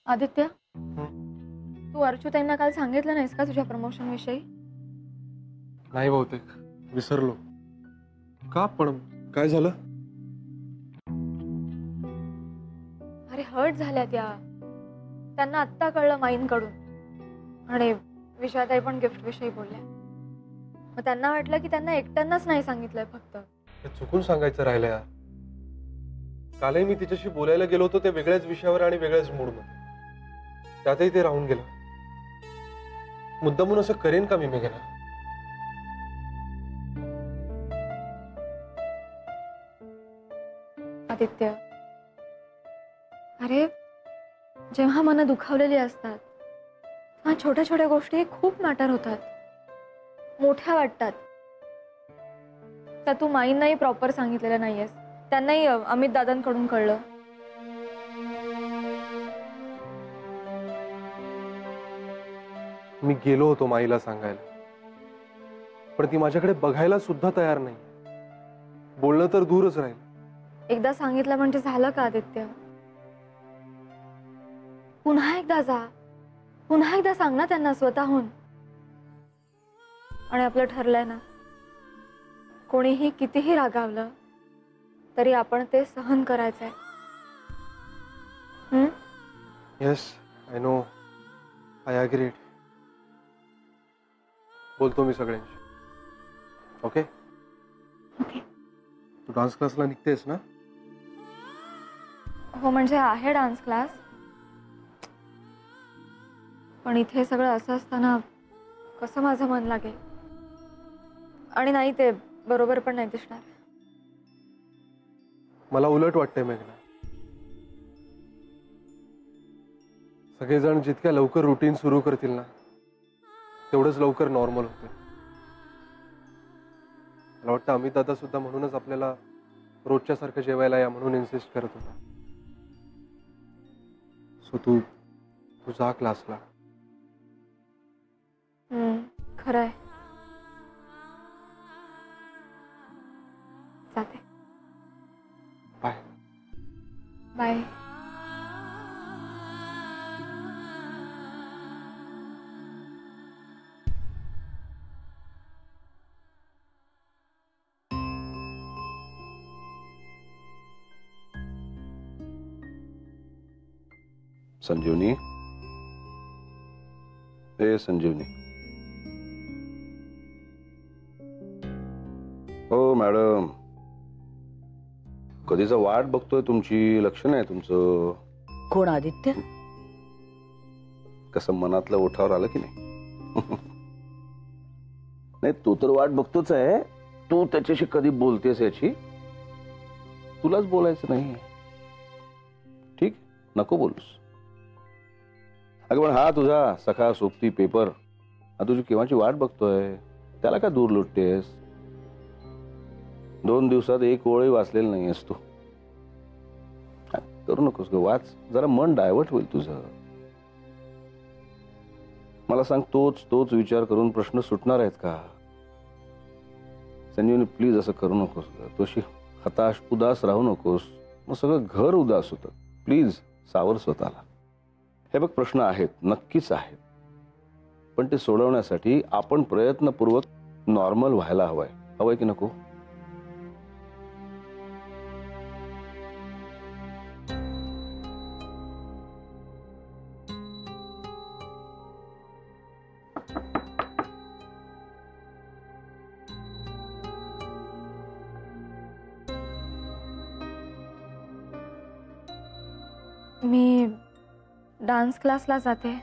आदित्य, हं? तू अर्चूताईंना काल सांगितलं नाहीस का तुझ्या प्रमोशन विषयी? नाही बहुतेक विसरलो. का पण काय झालं? अरे हर्ट झाल्या त्या. त्यांना आत्ता कळलं माईंकडून आणि विशाताई पण गिफ्ट विषयी बोलल्या. मग त्यांना वाटलं की त्यांना एकट्यांनाच नाही सांगितलंय फक्त. हे चुकून सांगायचं राहिलं यार. कालही मी तिच्याशी बोलायला गेलो होतो त्या वेगळ्याच विषयावर आणि वेगळ्याच मूडमध्ये. त्यातही ते राहून गेलं. मुद्दामून असं करेन का मी मेघना? आदित्य, अरे जेव्हा मनं दुखावलेली असतात तेव्हा छोट्या छोट्या गोष्टी खूप मॅटर होतात, मोठ्या वाटतात. तर तू माईंनाही प्रॉपर सांगितलेलं नाहीयेस. त्यांनाही अमित दादांकडून कळलं. मी गेलो होतो माईला सांगायला, पण ती माझ्याकडे बघायला सुद्धा तयार नाही. बोलणं तर दूरच राहील. एकदा सांगितलं म्हणजे झालं का आदित्य? पुन्हा एकदा जा, पुन्हा एकदा सांग ना त्यांना स्वतःहून. आणि आपलं ठरलंय ना, कोणीही कितीही रागावलं तरी आपण ते सहन करायचंय. Yes, I know, I agreed. बोलतो मी सगळ्यांशी. ओके? ओके. तू डान्स क्लासला निघतेस ना? हो, म्हणजे आहे डान्स क्लास, पण इथे सगळं असं असताना कसं माझं मन लागेल. आणि नाही, ते बरोबर पण नाही दिसणार. मला उलट वाटतंय मेघना. सगळेजण जितक्या लवकर रुटीन सुरू करतील ना, तेवढंच लवकर नॉर्मल होते. मला वाटतं अमित दादा सुद्धा म्हणूनच आपल्याला रोजच्या सारखं जेवायला या म्हणून इन्सिस्ट करत होता. सो तू जा क्लासला. खरंय, जाते. बाय. बाय. संजीवनी, हे संजीवनी. हो मॅडम, कधीचा वाट बघतोय तुमची. लक्ष नाही तुमचं. कोण आदित्य? कसं मनातलं ओठावर आलं की नाही? नाही, तू तर वाट बघतोच आहे. तू त्याच्याशी कधी बोलतेस याची? तुलाच बोलायचं नाही. ठीक, नको बोलूस. अगं पण हा तुझा सखा सोबती पेपर, हा तुझी केव्हाची वाट बघतोय. त्याला का दूर लुटतेस? 2 दिवसात एक ओळही वाचलेली नाहीयेस तू. करू नकोस ग, वाच जरा, मन डायव्हर्ट होईल तुझं. मला सांग, तोच विचार करून प्रश्न सुटणार आहेत का? संजीवनी प्लीज असं करू नकोस ग. तू अशी हताश उदास राहू नकोस, मग सगळं घर उदास होतं. प्लीज सावर स्वतःला. हे बघ, प्रश्न आहेत, नक्कीच आहेत, पण ते सोडवण्यासाठी आपण प्रयत्नपूर्वक नॉर्मल व्हायला हवंय की नको? मी डान्स क्लासला जाते.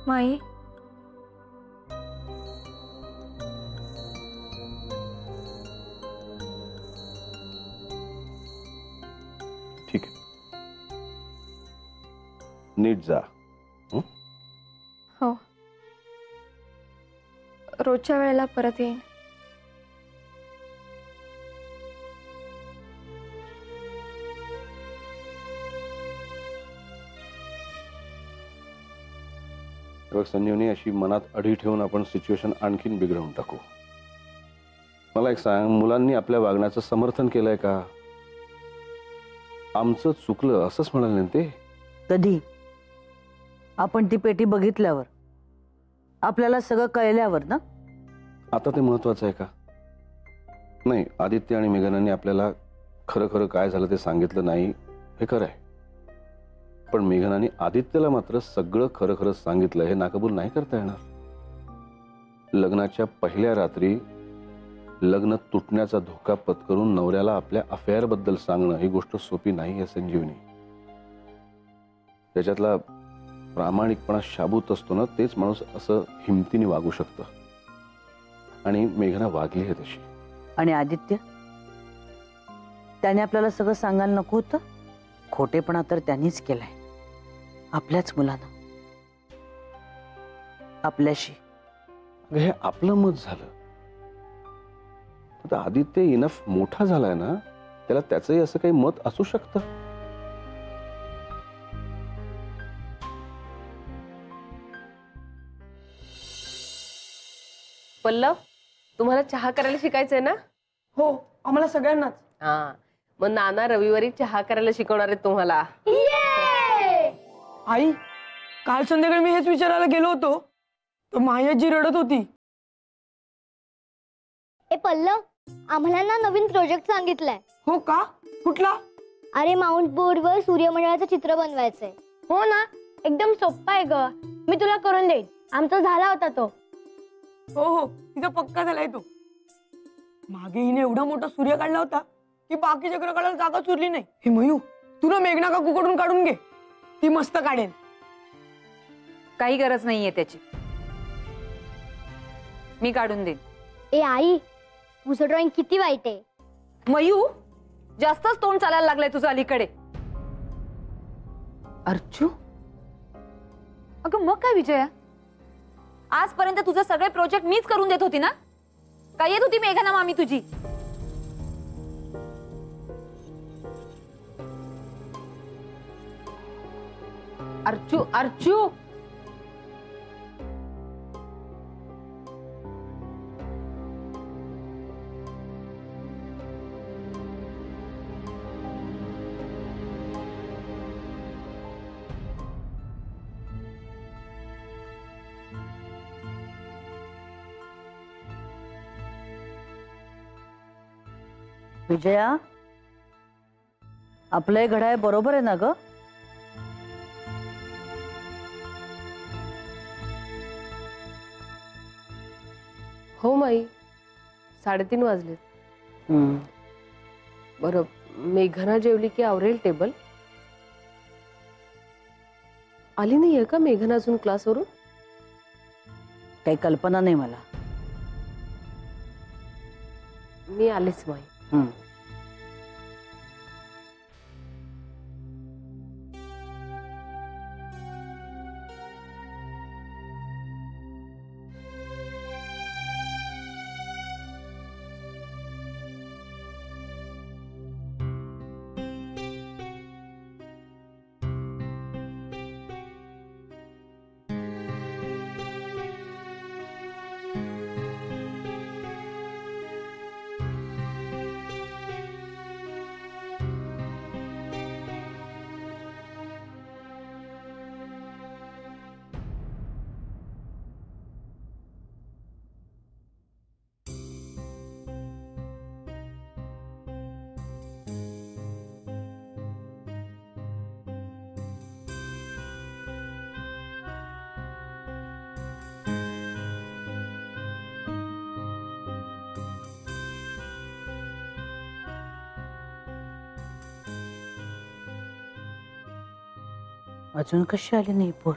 माई, ठीक आहे, नीट जा. हो, रोजच्या वेळेला परत येईन. बघ संजीवनी, अशी मनात अढी ठेवून आपण सिच्युएशन आणखीन बिघडवून टाकू. मला एक सांग, मुलांनी आपल्या वागण्याचं समर्थन केलंय का? आमचं चुकलं असंच म्हणाले ते. कधी? आपण ती पेटी बघितल्यावर, आपल्याला सगळं कळल्यावर ना. आता ते महत्वाचं आहे का? नाही, आदित्य आणि मेघनांनी आपल्याला खरं खरं काय झालं ते सांगितलं नाही, हे खरं आहे. पण मेघनाने आदित्यला मात्र सगळं खरं खरं सांगितलं, हे नाकबूल नाही करता येणार. लग्नाच्या पहिल्या रात्री लग्न तुटण्याचा धोका पत्करून नवऱ्याला आपल्या अफेअर बद्दल सांगणं ही गोष्ट सोपी नाही आहे संजीवनी. त्याच्यातला प्रामाणिकपणा शाबूत असतो ना, तेच माणूस असं हिमतीने वागू शकतं. आणि मेघना वागली आहे तशी. आणि आदित्य, त्याने आपल्याला सगळं सांगायला नको होतं. खोटेपणा तर त्यांनीच केलाय, आपल्याच मुलानं, आपल्याशी. अगं, हे आपलं मत झालं. आता आदित्य इनफ मोठा झालाय ना, त्याला त्याचंही असं काही मत असू शकतं. पल्लव, तुम्हाला चहा करायला शिकायचंय ना? हो, आम्हाला सगळ्यांनाच. हा, मग नाना रविवारी चहा करायला शिकवणार आहेत तुम्हाला. आई, काल संध्याकाळी मी हेच विचारायला गेलो होतो तर मायाजी रडत होती. ए पल्लव, आम्हाला ना नवीन प्रोजेक्ट सांगितलाय. हो का? कुठला? अरे माउंट बोर्डवर सूर्यमंडळाचं चित्र बनवायचंय. हो ना, एकदम सोप्पा आहे ग. मी तुला करून देईन. आमचा झाला होता तो. हो हो, तिचा पक्का झालाय तो. मागे हिने एवढा मोठा सूर्य काढला होता की बाकीच्या ग्रहाला जागा उरली नाही. हे मयू, तू ना मेघना काकूकडून काढून घे, ती मस्त काढेल. काही गरज नाहीये त्याची, मी काढून देईन. ए आई, तुझं ड्रॉइंग किती वाईट आहे. मयू, जास्तच तोंड चालायला लागलंय तुझं अलीकडे. अर्चू, अगं मग काय विजया, आजपर्यंत तुझे सगळे प्रोजेक्ट मीच करून देत होती ना? काय येत होती मेघना मामी तुझी? अर्चू, अर्चू, विजया, आपलं हे घड्याळ बरोबर आहे ना ग? हो माई, 3:30 वाजलेत. बरं, मेघना जेवली की आवरेल टेबल. आली नाहीये का मेघना अजून क्लासवरून? काही कल्पना नाही मला. मी आलेच माई. अजून कशी आली नाही पोर?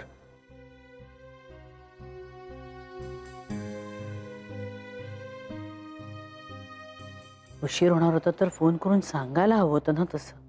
उशीर होणार होता तर फोन करून सांगायला हवं होतं ना तसं.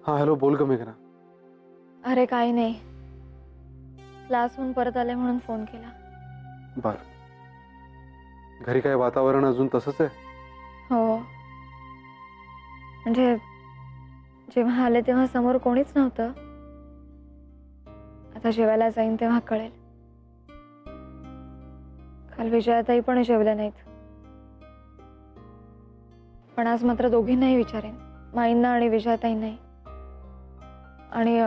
हा हॅलो, बोल ग मेघना. अरे काही नाही, क्लासहून परत आले म्हणून फोन केला. बर, घरी काय वातावरण अजून तसंच आहे? हो, म्हणजे जेव्हा आले तेव्हा समोर कोणीच नव्हतं. आता जेवायला जाईन तेव्हा कळेल. काल विजयाताई पण जेवल्या नाहीत, पण आज मात्र दोघींनाही विचारेन, माईंना आणि विजयाताईंनाही. आणि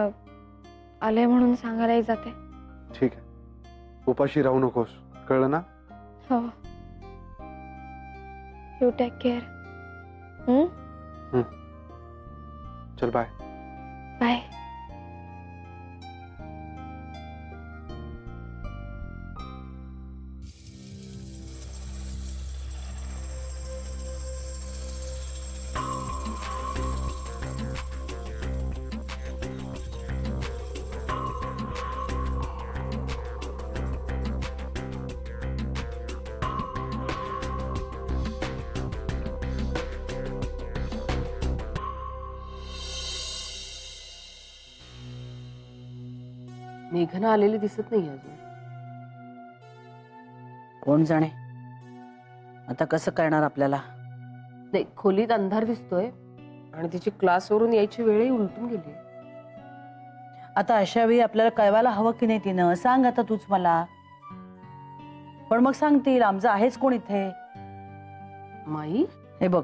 आले म्हणून सांगायलाही जाते. ठीक आहे, उपाशी राहू नकोस, कळलं ना? हो, यू टेक केअर. चल बाय. बाय. मेघना आलेली दिसत नाही अजून. कोण जाणे आता कसं करणार आपल्याला. नाही, खोलीत अंधार दिसतोय आणि तिची क्लासवरून यायची वेळही उलटून गेली. आता अशा वेळी आपल्याला कळवायला हवं की नाही तिनं. सांग आता तूच मला. पण मग सांगतील आमचं आहेच कोण इथे. माई, हे बघ,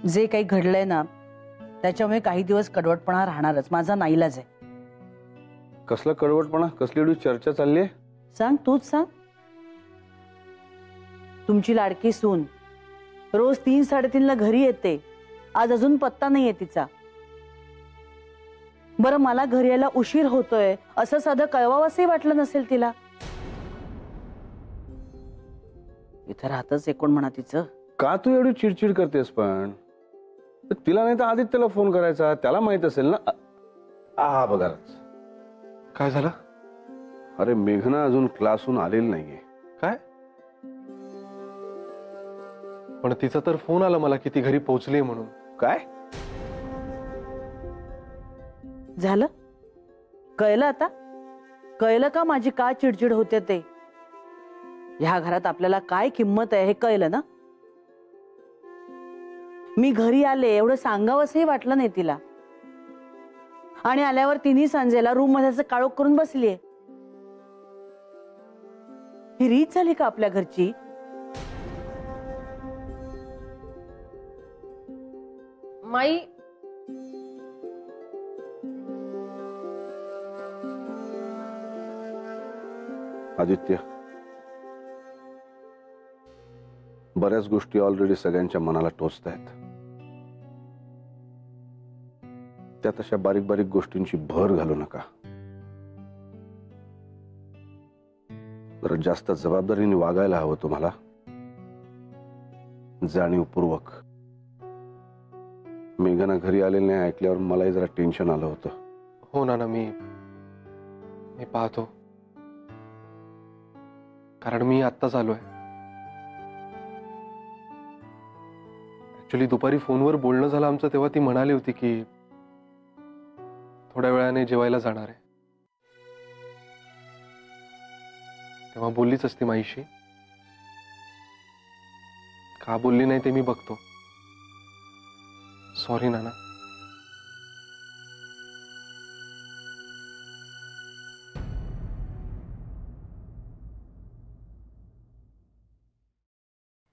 जे काही घडलंय ना त्याच्यामुळे काही दिवस कडवटपणा राहणारच. माझा नाईलाज आहे. कसला कडवटपणा, कसली एवढी चर्चा चालली आहे? सांग, तूच सांग. तुमची लाडकी सून रोज 3-3:30ला घरी येते, आज अजून पत्ता नाहीये तिचा. बरं, मला घरी यायला उशीर होतोय असं साधं कळवावंसही वाटलं नसेल तिला. इथं राहतच एकूण म्हणा तिचं. का तू एवढी चिडचिड करतेस? पण तिला नाही तर आदित्यला फोन करायचा, त्याला माहित असेल ना. हा बघा, काय झालं? अरे मेघना अजून क्लासहून आलेली नाहीये. काय? पण तिचा तर फोन आला मला की ती घरी पोहोचली म्हणून. काय झालं? कळलं आता? कळलं का माझी काय चिडचिड होते ते? ह्या घरात आपल्याला काय किंमत आहे हे कळलं ना? मी घरी आले एवढं सांगावंसही वाटलं नाही तिला. आणि आल्यावर तिन्ही सांजेला रूम मध्ये असं काळोख करून बसलीये. ही रीत झाली का आपल्या घरची? माई, आदित्य, बऱ्याच गोष्टी ऑलरेडी सगळ्यांच्या मनाला टोचतायत. त्यात अशा बारीक बारीक गोष्टींची भर घालू नका. जरा जास्त जबाबदारीने वागायला हवं तुम्हाला, जाणीवपूर्वक. मेघना घरी आलेली नाही ऐकल्यावर मलाही जरा टेन्शन आलं होतं. हो ना, मी पाहतो, कारण मी आत्ताच आलोय. ऍक्च्युली दुपारी फोनवर बोलणं झालं आमचं, तेव्हा ती म्हणाली होती की थोड्या वेळाने जेवायला जाणार आहे. तेव्हा बोललीच असती माईशी. का बोलली नाही ते मी बघतो. सॉरी नाना.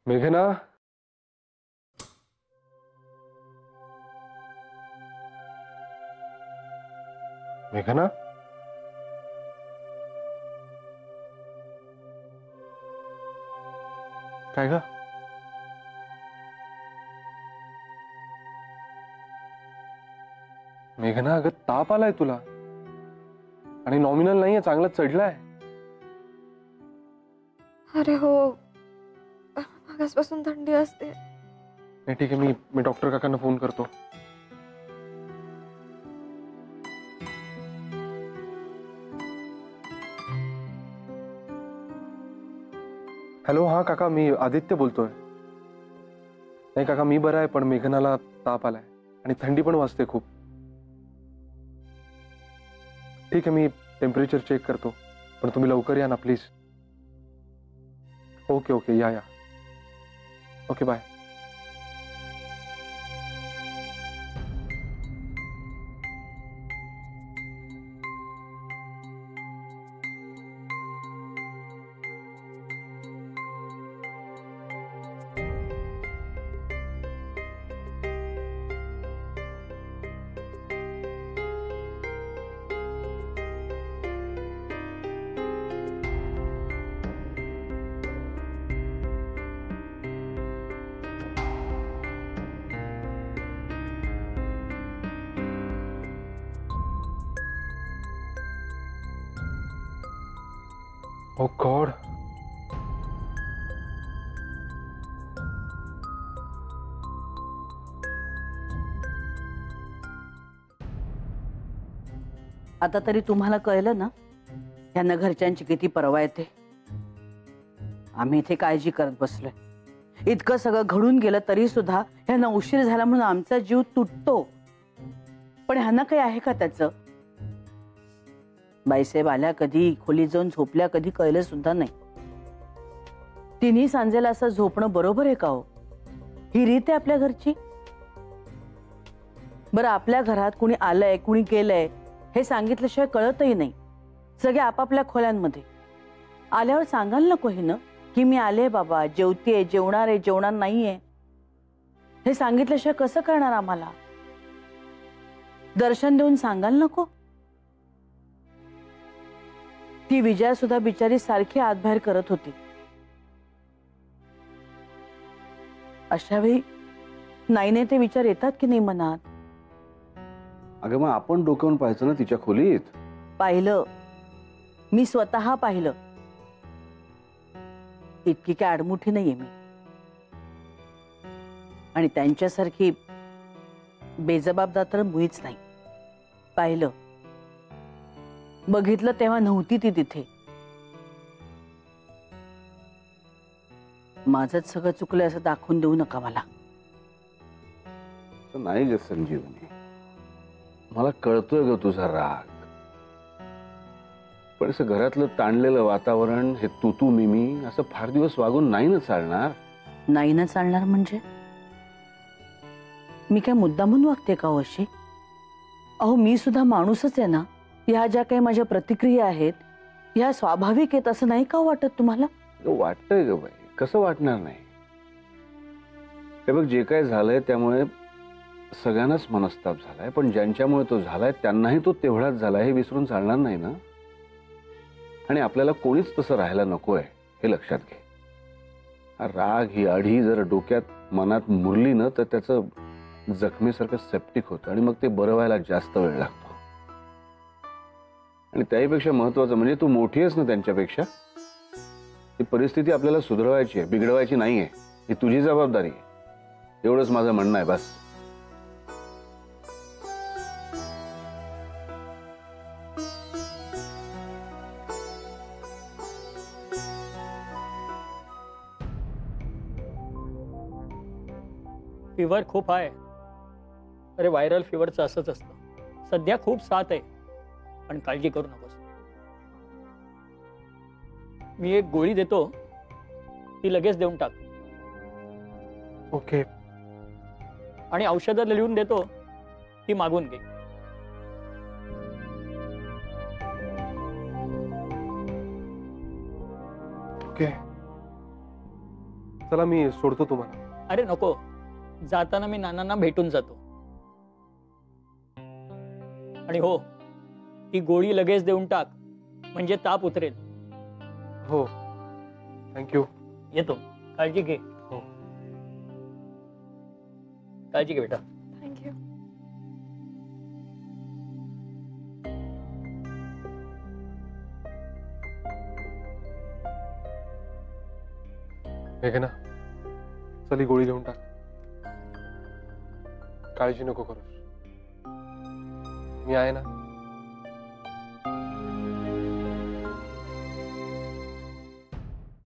मेघना, मेघना, काय ग? मेघना, अगं ताप आलाय तुला आणि नॉमिनल नाहीये, चांगला चढलाय. अरे हो, मागासपासून थंडी असते. नाही ठीक आहे, मी डॉक्टर काकांना फोन करतो. हॅलो, हा काका, मी आदित्य बोलतोय. नाही काका, मी बरा आहे, पण मेघनाला ताप आलाय आणि थंडी पण वाजते खूप. ठीक आहे, मी टेम्परेचर चेक करतो, पण तुम्ही लवकर या ना प्लीज. ओके ओके, या. Okay, bye. Oh God. आता तरी तुम्हाला कळलं ना यांना घरच्यांची किती परवा येते. आम्ही इथे काळजी करत बसलोय. इतकं सगळं घडून गेलं तरी सुद्धा ह्यांना उशीर झाला म्हणून आमचा जीव तुटतो. पण ह्यांना काही आहे का त्याचं? बाईसाहेब आल्या कधी, खोलीत जाऊन झोपल्या कधी, कळलं सुद्धा नाही. तिन्ही सांजेला असं झोपणं बरोबर आहे का हो? ही रीत आहे आपल्या घरची? बरं, आपल्या घरात कुणी आलंय कुणी गेलंय हे सांगितल्याशिवाय कळतही नाही. सगळे आपापल्या खोल्यांमध्ये. आल्यावर सांगाल नको हे ना की मी आले बाबा, जेवतेय, जेवणार आहे, जेवणार नाहीये. हे सांगितल्याशिवाय कसं करणार आम्हाला? दर्शन देऊन सांगाल नको? ती विजया सुद्धा बिचारी सारखी आतबाहेर करत होती. अशा वेळी नाही ते विचार येतात की नाही मनात? अगं मग आपण डोक्यावरून पाहायचं ना तिच्या खोलीत. पाहिलं, मी स्वतः पाहिलं. इतकी काय आडमुठी नाहीये मी. आणि त्यांच्यासारखी बेजबाबदार तर मुळीच नाही. पाहिलं, बघितलं तेव्हा नव्हती ती तिथे. माझंच सगळं चुकलंय असं दाखवून देऊ नका मला. नाही ग संजीवनी, मला कळतोय ग तुझा राग. पण असं घरातलं ताणलेलं वातावरण, हे तू मी असं फार दिवस वागून नाही ना चालणार. नाही ना चालणार म्हणजे? मी काय मुद्दामून वागते का हो अशी? अहो, मी सुद्धा माणूसच आहे ना. ह्या ज्या काही माझ्या प्रतिक्रिया आहेत ह्या स्वाभाविक आहेत असं नाही का वाटत तुम्हाला? वाटतंय ग बाई, कसं वाटणार नाही? हे बघ, जे काय झालंय त्यामुळे सगळ्यांनाच मनस्ताप झालाय, पण ज्यांच्यामुळे तो झालाय त्यांनाही तो तेवढाच झालाय हे विसरून चालणार नाही ना. आणि आपल्याला कोणीच तसं राहायला नकोय हे लक्षात घे. हा राग, ही आढी जर डोक्यात मनात मुरली ना तर त्याचं जखमेसारखं सेप्टिक होतं आणि मग ते बरं व्हायला जास्त वेळ लागतो. आणि त्याहीपेक्षा महत्वाचं म्हणजे तू मोठी आहेस ना त्यांच्यापेक्षा. ही परिस्थिती आपल्याला सुधारवायची आहे, बिघडवायची नाहीये. ही तुझी जबाबदारी आहे. एवढंच माझं म्हणणं आहे, बस. फीवर खूप आहे. अरे, व्हायरल फीवरचं असंच असतं. सध्या खूप साथ आहे, पण काळजी करू नकोस. मी एक गोळी देतो, ती लगेच देऊन टाक. ओके. आणि औषधं लिहून देतो, ती मागून घे. ओके, चला मी सोडतो तुम्हाला. अरे नको, जाताना मी नानांना भेटून जातो. आणि हो, ती गोळी लगेच देऊन टाक, म्हणजे ताप उतरेल. हो, थँक्यू. येतो. काळजी घे. हो. काळजी घे बेटा. थँक्यू. मेघना, चल ही गोळी घेऊन टाक. काळजी नको करूस, मी आहे ना.